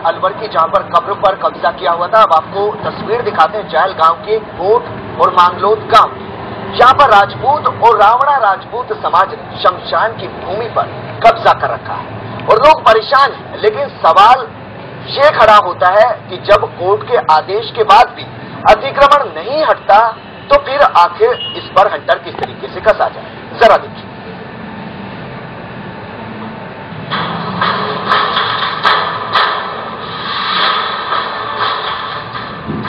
अलवर की, जहां पर कब्र पर कब्जा किया हुआ था। अब आपको तस्वीर दिखाते हैं जायल गांव के कोट और मांगलोद गांव, जहां पर राजपूत और रावणा राजपूत समाज ने शमशान की भूमि पर कब्जा कर रखा है और लोग परेशान हैं। लेकिन सवाल ये खड़ा होता है कि जब कोर्ट के आदेश के बाद भी अतिक्रमण नहीं हटता तो फिर आखिर इस पर हंटर किस तरीके से कसा जाए, जरा देखिए।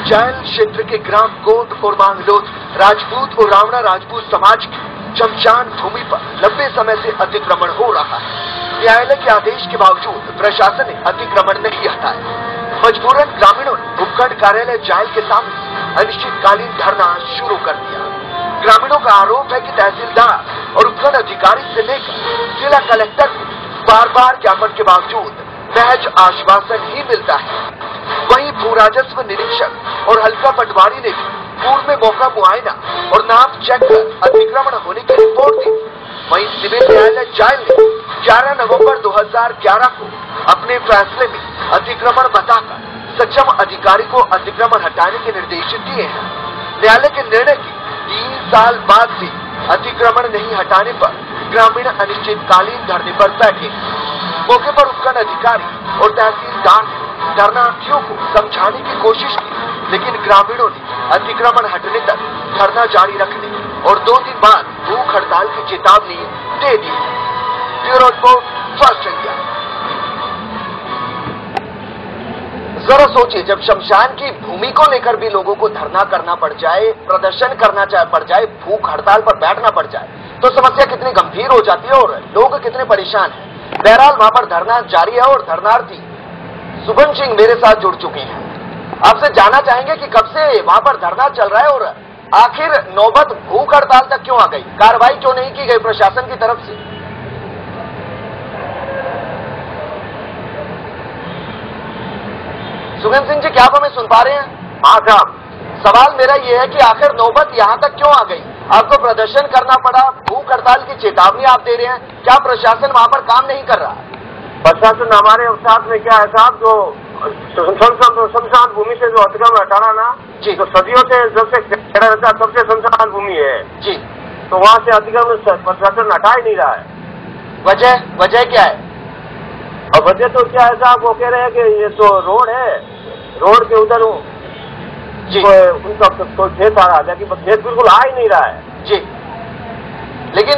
जायल क्षेत्र के ग्राम कोट और मांगलोद राजपूत और रावणा राजपूत समाज की शमशान भूमि पर लंबे समय से अतिक्रमण हो रहा है। न्यायालय के आदेश के बावजूद प्रशासन ने अतिक्रमण नहीं हटाया। मजबूरन ग्रामीणों ने उपखंड कार्यालय जायल के सामने अनिश्चितकालीन धरना शुरू कर दिया। ग्रामीणों का आरोप है कि तहसीलदार और उपखंड अधिकारी से लेकर जिला कलेक्टर को बार बार ज्ञापन के बावजूद महज आश्वासन ही मिलता है। वहीं भू राजस्व निरीक्षक और हल्का पटवारी ने भी पूर्व में मौका मुआयना और नाप चेक कर अतिक्रमण होने की रिपोर्ट दी। वहीं सिविल न्यायालय जायल ने 11 नवंबर 2011 को अपने फैसले में अतिक्रमण बताकर सक्षम अधिकारी को अतिक्रमण हटाने के निर्देश दिए हैं। न्यायालय के निर्णय के 3 साल बाद भी अतिक्रमण नहीं हटाने पर ग्रामीण अनिश्चितकालीन धरने पर बैठे। मौके पर उपखंड अधिकारी और तहसीलदार ने धरनार्थियों को समझाने की कोशिश की, लेकिन ग्रामीणों ने अतिक्रमण हटने तक धरना जारी रखने और 2 दिन बाद भूख हड़ताल की चेतावनी दे दी। Bureau report, first India. जरा सोचिए, जब शमशान की भूमि को लेकर भी लोगों को धरना करना पड़ जाए, प्रदर्शन करना पड़ जाए, भूख हड़ताल पर बैठना पड़ जाए, तो समस्या कितनी गंभीर हो जाती है और लोग कितने परेशान हैं। बहरहाल वहां पर धरना जारी है और धरनार्थी सुभन सिंह मेरे साथ जुड़ चुके हैं। आपसे जानना चाहेंगे कि कब से वहां पर धरना चल रहा है और आखिर नौबत भूख हड़ताल तक क्यों आ गई, कार्रवाई क्यों नहीं की गई प्रशासन की तरफ से। सुगन सिंह जी, क्या आप हमें सुन पा रहे हैं? हाँ साहब, सवाल मेरा यह है कि आखिर नौबत यहाँ तक क्यों आ गई, आपको प्रदर्शन करना पड़ा, भूख हड़ताल की चेतावनी आप दे रहे हैं, क्या प्रशासन वहां पर काम नहीं कर रहा? प्रशासन हमारे साथ में क्या है साहब, जो शमशान भूमि से जो अतिक्रमण हटाना ना जी, तो सदियों से जब से खड़ा रहता है तब से शमशान भूमि है जी, तो वहाँ से अतिक्रमण प्रशासन हटा ही नहीं रहा है। वजह क्या है? और वजह तो क्या है साहब, वो कह रहे हैं कि ये तो रोड है, रोड के उधर उनका तो खेत आ रहा है, लेकिन खेत बिल्कुल आ ही नहीं रहा है जी। लेकिन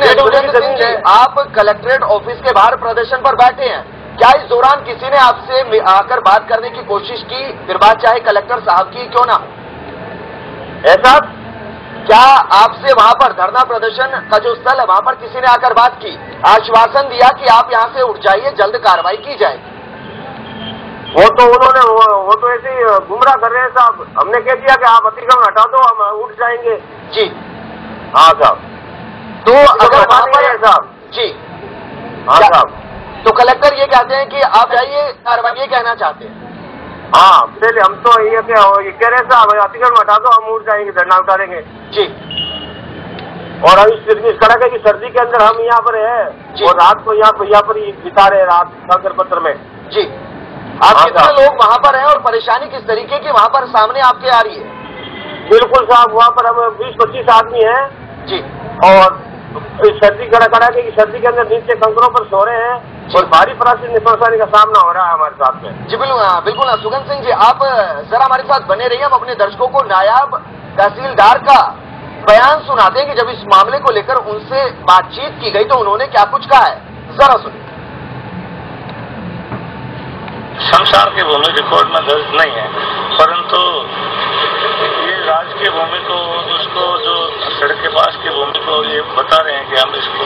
आप कलेक्ट्रेट ऑफिस के बाहर प्रदर्शन पर बैठे हैं, क्या इस दौरान किसी ने आपसे आकर बात करने की कोशिश की, फिर बात चाहे कलेक्टर साहब की क्यों ना? ऐसा क्या आपसे वहां पर धरना प्रदर्शन का जो स्थल है वहां पर किसी ने आकर बात की, आश्वासन दिया कि आप यहां से उठ जाइए, जल्द कार्रवाई की जाए? वो तो उन्होंने वो तो ऐसे ही गुमराह कर रहे हैं साहब। हमने कह दिया कि आप अतिक्रमण हटा दो, हम उठ जाएंगे जी। हाँ साहब, तो अगर वहां पर साहब जी, हाँ साहब, तो कलेक्टर ये कहते हैं कि आप जाइए, कार्रवाई ये कहना चाहते हैं? हाँ, पहले हम तो ये कह रहे साहब अतिक्रमण हटा दो, हम उठ जाएंगे, धरना उतारेंगे जी। और इस कड़ाके की सर्दी के अंदर हम यहाँ पर है और रात को यहाँ पर बिता रहे रात सागर पत्र में जी। आप कितने लोग वहाँ पर हैं और परेशानी किस तरीके की वहाँ पर सामने आपके आ रही है? बिल्कुल साहब, वहाँ पर हम 20-25 आदमी हैं जी, और इस सर्दी कड़ाके की सर्दी के अंदर नीचे कंकरों पर सो रहे हैं और भारी परेशानी का सामना हो रहा है हमारे साथ में जी। बिल्कुल सुगन सिंह जी, आप जरा हमारे साथ बने रहिए, हम अपने दर्शकों को नायब तहसीलदार का बयान सुनाते हैं कि जब इस मामले को लेकर उनसे बातचीत की गई तो उन्होंने क्या कुछ कहा है, जरा सुनिए। शमशान की भूमि रिकॉर्ड में दर्ज नहीं है, परंतु ये राजकीय भूमि को, उसको जो सड़क के पास की भूमि को ये बता रहे हैं कि हम इसको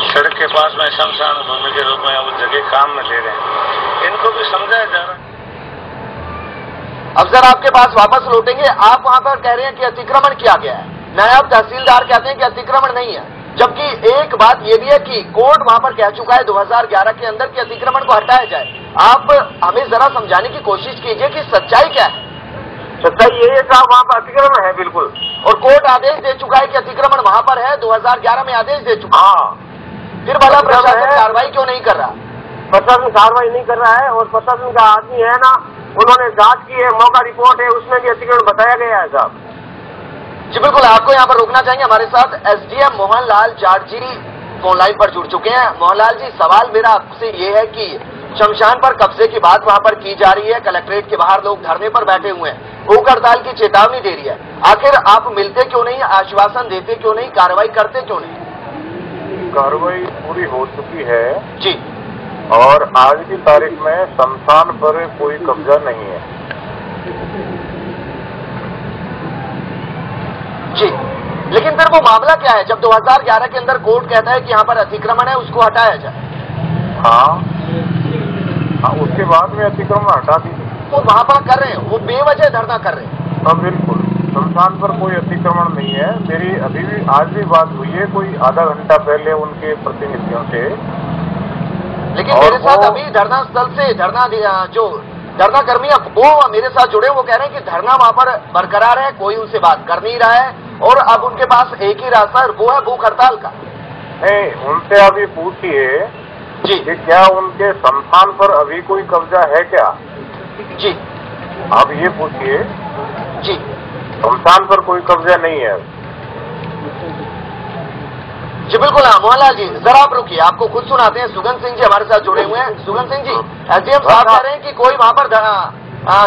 सड़क के पास में शमशान भूमि के रूप में वो जगह काम में ले रहे हैं, इनको भी समझाया जा रहा है। अब सर आपके पास वापस लौटेंगे, आप वहां पर कह रहे हैं कि अतिक्रमण किया गया है, नायब तहसीलदार कहते हैं कि अतिक्रमण नहीं है, जबकि एक बात यह भी है कि कोर्ट वहां पर कह चुका है 2011 के अंदर कि अतिक्रमण को हटाया जाए। आप हमें जरा समझाने की कोशिश कीजिए कि सच्चाई क्या है। सच्चाई यही है साहब, वहाँ पर अतिक्रमण है बिल्कुल, और कोर्ट आदेश दे चुका है कि अतिक्रमण वहां पर है, 2011 में आदेश दे चुका। हाँ, फिर भला प्रशासन कार्रवाई क्यों नहीं कर रहा? प्रशासन कार्रवाई नहीं कर रहा है और प्रशासन का आदमी है ना, उन्होंने जांच की है, मौका रिपोर्ट है, उसमें भी अतिक्रमण बताया गया है साहब। जी बिल्कुल, आपको यहाँ पर रोकना चाहेंगे। हमारे साथ एसडीएम मोहनलाल जाट जी फोन लाइन पर जुड़ चुके हैं। मोहनलाल जी, सवाल मेरा आपसे ये है कि शमशान पर कब्जे की बात वहां पर की जा रही है, कलेक्ट्रेट के बाहर लोग धरने पर बैठे हुए हैं, भूख हड़ताल की चेतावनी दे रही है, आखिर आप मिलते क्यों नहीं, आश्वासन देते क्यों नहीं, कार्रवाई करते क्यों नहीं? कार्रवाई पूरी हो चुकी है जी, और आज की तारीख में शमशान पर कोई कब्जा नहीं है। जी, लेकिन फिर वो मामला क्या है जब 2011 के अंदर कोर्ट कहता है कि यहाँ पर अतिक्रमण है, उसको हटाया जाए? हाँ, उसके बाद में अतिक्रमण हटा दी। वो वहां पर कर रहे हैं, वो बेवजह धरना कर रहे हैं। हाँ बिल्कुल, शमशान पर कोई अतिक्रमण नहीं है। मेरी अभी भी आज भी बात हुई है कोई आधा घंटा पहले उनके प्रतिनिधियों से, लेकिन मेरे साथ अभी धरना स्थल से जो धरना कर्मी है वो मेरे साथ जुड़े, वो कह रहे हैं कि धरना वहां पर बरकरार है, कोई उनसे बात कर नहीं रहा है और अब उनके पास एक ही रास्ता है, वो है भूख हड़ताल का। नहीं, उनसे अभी पूछिए जी कि क्या उनके शमशान पर अभी कोई कब्जा है क्या? जी, आप ये पूछिए। जी, शमशान पर कोई कब्जा नहीं है। जी बिल्कुल। हाँ मोहनलाल जी, जरा आप रुकिए, आपको खुद सुनाते हैं। सुगन सिंह जी हमारे साथ जुड़े हुए हैं। सुगन सिंह जी, एसडीएम साहब कह रहे हैं कि कोई वहां पर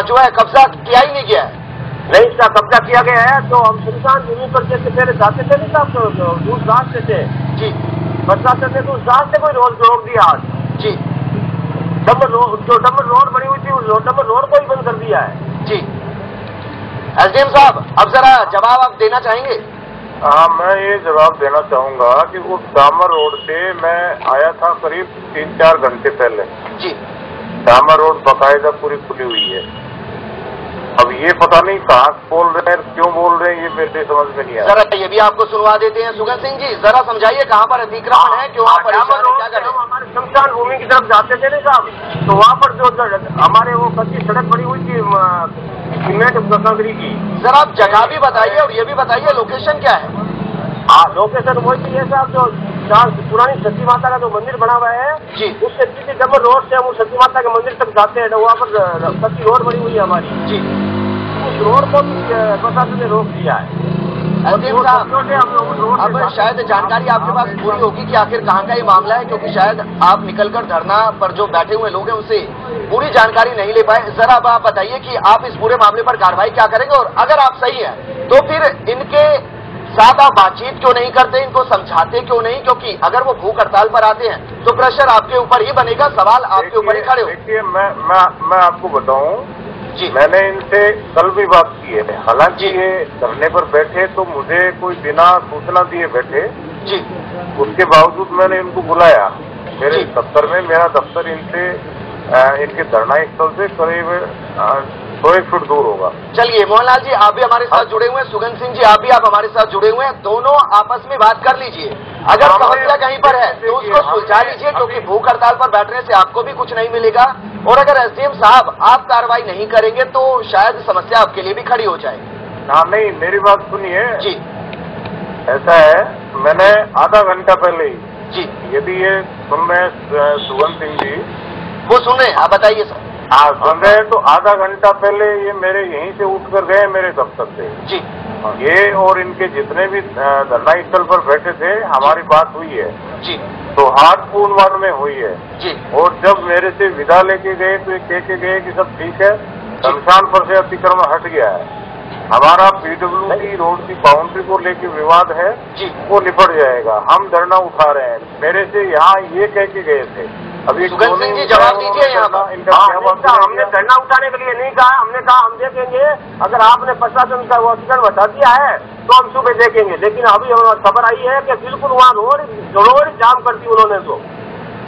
जो है कब्जा किया ही नहीं गया है। नहीं, इसका कब्जा किया गया है तो हम शमशान भूमि पर जैसे पहले जाते थे नहीं साहब, तो दूर रास्ते थे जी, प्रशासन ने तो उस रास्ते को रोक दिया आज जी, डबल रोड बनी हुई थी, उस डबल रोड को ही बंद कर दिया है। जी, एसडीएम साहब अब जरा जवाब आप देना चाहेंगे? हाँ, मैं ये जवाब देना चाहूंगा कि उस डामर रोड से मैं आया था करीब 3-4 घंटे पहले। जी, डामर रोड बाकायदा पूरी खुली हुई है। अब ये पता नहीं कहाँ बोल रहे हैं, क्यों बोल रहे हैं, ये मेरे समझ में नहीं आया। जरा ये भी आपको सुनवा देते हैं। सुगन सिंह जी, जरा समझाइए कहाँ पर अतिक्रमण है, क्यों आप परेशान हैं, क्या कर रहे हैं? हमारे शमशान भूमि की तरफ जाते थे नहीं साहब, तो वहाँ पर जो हमारे वो कच्ची सड़क बनी हुई थी सीमेंट कंकरी की। जरा आप जगह भी बताइए और ये भी बताइए लोकेशन क्या है? हाँ, लोकेशन वही है साहब, जो पुरानी सती माता का जो मंदिर बना हुआ है जी, उससे सीधे डबल रोड से हम सती माता के मंदिर तक जाते हैं, तो वहाँ पर कच्ची रोड बनी हुई है हमारी जी, उस रोड को भी प्रशासन ने रोक दिया है। एसडीएम साहब, अब शायद जानकारी आपके पास पूरी होगी कि आखिर कहाँ का ये मामला है, क्योंकि शायद आप निकलकर धरना पर जो बैठे हुए लोग हैं उनसे पूरी जानकारी नहीं ले पाए। जरा अब आप बताइए कि आप इस पूरे मामले पर कार्रवाई क्या करेंगे, और अगर आप सही हैं तो फिर इनके साथ आप बातचीत क्यों नहीं करते, इनको समझाते क्यों नहीं? क्योंकि अगर वो भूख हड़ताल पर आते हैं तो प्रेशर आपके ऊपर ही बनेगा, सवाल आपके ऊपर ही खड़े हो। देखिए, मैं आपको बताऊं जी, मैंने इनसे कल भी बात की है। हालांकि ये धरने पर बैठे तो मुझे कोई बिना सूचना दिए बैठे, जी, उसके बावजूद मैंने इनको बुलाया मेरे दफ्तर में। मेरा दफ्तर इनसे इनके धरना स्थल से करीब 100 फुट दूर होगा। चलिए मोहनलाल जी, आप भी हमारे साथ जुड़े हुए हैं, सुगन सिंह जी आप भी हमारे साथ जुड़े हुए हैं, दोनों आपस में बात कर लीजिए। अगर समस्या कहीं पर है तो उसको सुलझा लीजिए, क्योंकि भूख हड़ताल पर बैठने से आपको भी कुछ नहीं मिलेगा, और अगर एसडीएम साहब आप कार्रवाई नहीं करेंगे तो शायद समस्या आपके लिए भी खड़ी हो जाएगी। हाँ, नहीं, मेरी बात सुनिए जी, ऐसा है, मैंने आधा घंटा पहले ही जी, यदि ये सुन रहे हैं सुगन सिंह जी, वो सुन रहे हैं, आप बताइए सर। हाँ सुन रहे हैं, तो आधा घंटा पहले ये मेरे यहीं से उठकर गए मेरे दफ्तर से। जी, ये और इनके जितने भी धरना स्थल पर बैठे थे, हमारी बात हुई है जी, तो हाथ पूर्ण में हुई है जी, और जब मेरे से विदा लेके गए तो ये कह के गए कि सब ठीक है, शमशान पर से अतिक्रमण हट गया है, हमारा PWD रोड की बाउंड्री को लेके विवाद है जी, वो निपट जाएगा, हम धरना उठा रहे हैं। मेरे से यहाँ ये कह के गए थे। अभी सुगन सिंह जी जवाब दीजिए यहाँ पर। हमने धरना उठाने के लिए नहीं कहा, हमने कहा हम देखेंगे, अगर आपने प्रशासन का वो अतिक्रमण बता दिया है तो हम सुबह देखेंगे, लेकिन अभी खबर आई है कि बिल्कुल वहाँ रोड जाम कर दी उन्होंने। तो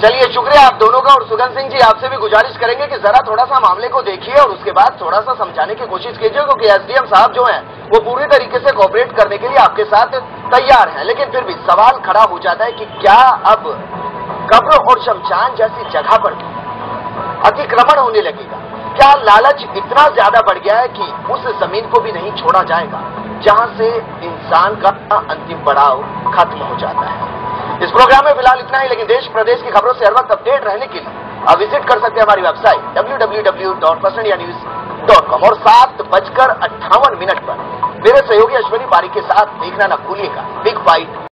चलिए शुक्रिया आप दोनों का, और सुगन सिंह जी आपसे भी गुजारिश करेंगे कि जरा थोड़ा सा मामले को देखिए और उसके बाद थोड़ा सा समझाने की कोशिश कीजिए, क्योंकि एसडीएम साहब जो हैं वो पूरी तरीके से कोऑपरेट करने के लिए आपके साथ तैयार हैं, लेकिन फिर भी सवाल खड़ा हो जाता है कि क्या अब कब्र और शमशान जैसी जगह पर अतिक्रमण होने लगेगा? क्या लालच इतना ज्यादा बढ़ गया है कि उस जमीन को भी नहीं छोड़ा जाएगा जहां से इंसान का अंतिम पड़ाव खत्म हो जाता है? इस प्रोग्राम में फिलहाल इतना ही, लेकिन देश प्रदेश की खबरों से हर वक्त अपडेट रहने के लिए विजिट कर सकते हैं हमारी वेबसाइट www.prasanyanews.com और 7:58 पर मेरे सहयोगी अश्विनी पारी के साथ देखना न भूलिएगा बिग बाइट